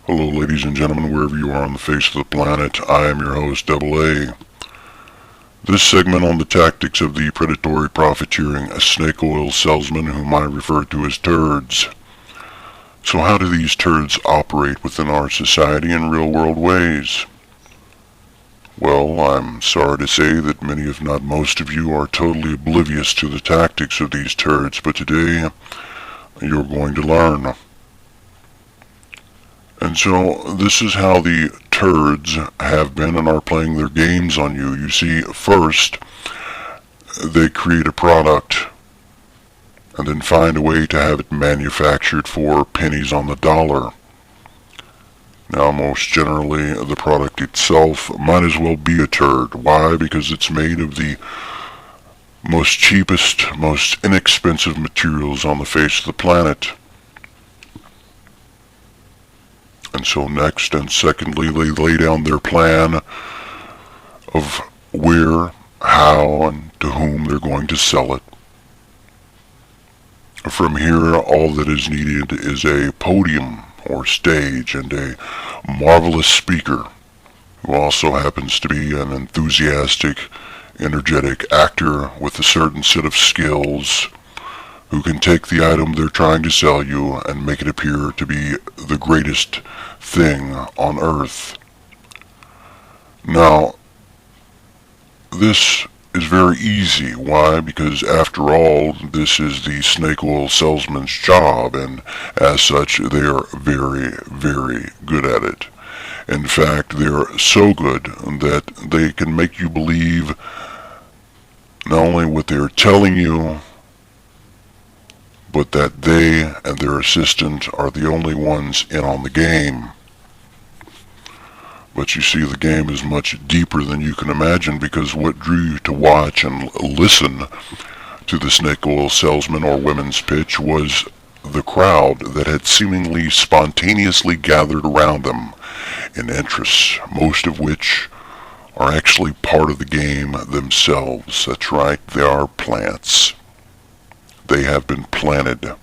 Hello, ladies and gentlemen, wherever you are on the face of the planet. I am your host, AA. This segment on the tactics of the predatory profiteering snake oil salesman, whom I refer to as T.U.R.D.S. So how do these turds operate within our society in real-world ways? Well, I'm sorry to say that many, if not most of you, are totally oblivious to the tactics of these turds, but today you're going to learn. And so, this is how the T.U.R.D.S have been and are playing their games on you. You see, first, they create a product, and then find a way to have it manufactured for pennies on the dollar. Now, most generally, the product itself might as well be a turd. Why? Because it's made of the most cheapest, most inexpensive materials on the face of the planet. And so next and secondly, they lay down their plan of where, how, and to whom they're going to sell it. From here, all that is needed is a podium or stage and a marvelous speaker who also happens to be an enthusiastic, energetic actor with a certain set of skills, who can take the item they're trying to sell you and make it appear to be the greatest thing on earth. Now, this is very easy. Why? Because after all, this is the snake oil salesman's job, and as such, they are very, very good at it. In fact, they're so good that they can make you believe not only what they're telling you, but that they and their assistant are the only ones in on the game. But you see, the game is much deeper than you can imagine, because what drew you to watch and listen to the snake oil salesman or women's pitch was the crowd that had seemingly spontaneously gathered around them in interests, most of which are actually part of the game themselves. That's right, they are plants. They have been planted.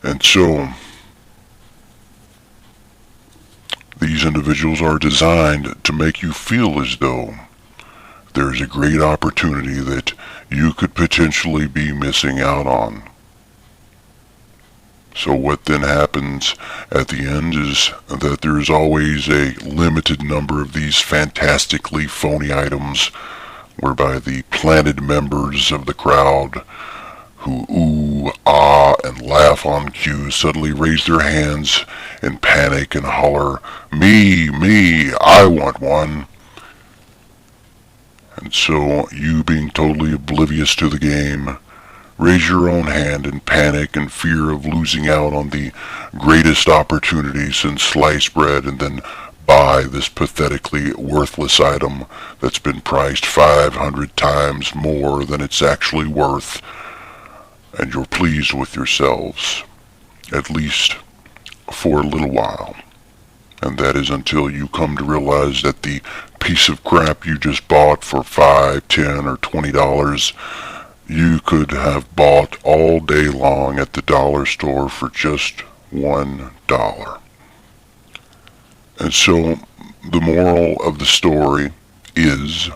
And so, these individuals are designed to make you feel as though there's a great opportunity that you could potentially be missing out on. So what then happens at the end is that there's always a limited number of these fantastically phony items, whereby the planted members of the crowd who ooh, ah, and laugh on cue suddenly raise their hands in panic and holler, me, I want one. And so you, being totally oblivious to the game, raise your own hand in panic and fear of losing out on the greatest opportunity since sliced bread, and then buy this pathetically worthless item that's been priced 500 times more than it's actually worth, and you're pleased with yourselves, at least for a little while. And that is until you come to realize that the piece of crap you just bought for $5, $10, or $20, you could have bought all day long at the dollar store for just $1. And so, the moral of the story is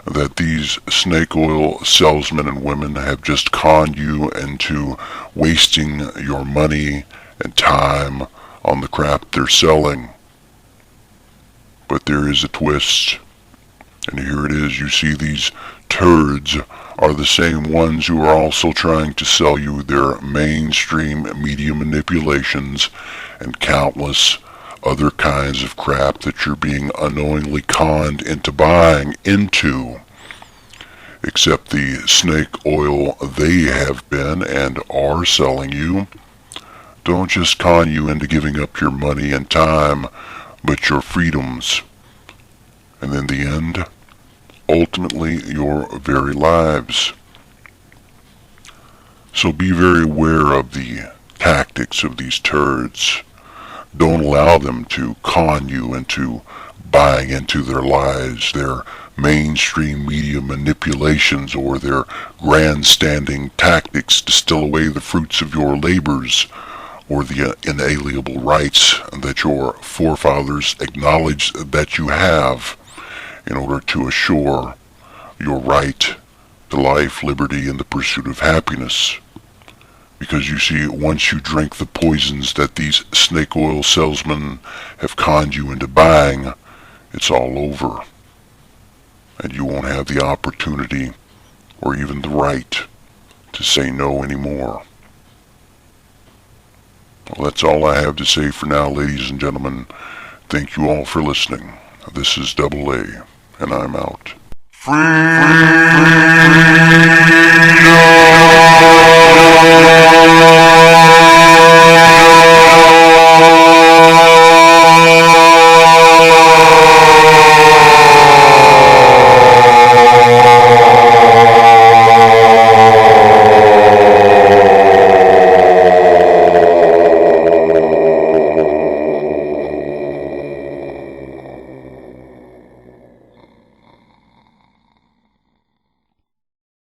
that these snake oil salesmen and women have just conned you into wasting your money and time on the crap they're selling. But there is a twist, and here it is. You see, these T.U.R.D.S are the same ones who are also trying to sell you their mainstream media manipulations and countless other kinds of crap that you're being unknowingly conned into buying into. except the snake oil they have been and are selling you. Don't just con you into giving up your money and time, but your freedoms. And in the end, ultimately your very lives. So be very aware of the tactics of these turds. Don't allow them to con you into buying into their lies, their mainstream media manipulations, or their grandstanding tactics to steal away the fruits of your labors, or the inalienable rights that your forefathers acknowledged that you have in order to assure your right to life, liberty, and the pursuit of happiness. Because you see, once you drink the poisons that these snake oil salesmen have conned you into buying, it's all over. And you won't have the opportunity or even the right to say no anymore. Well, that's all I have to say for now, ladies and gentlemen. Thank you all for listening. This is Double A, and I'm out. Free!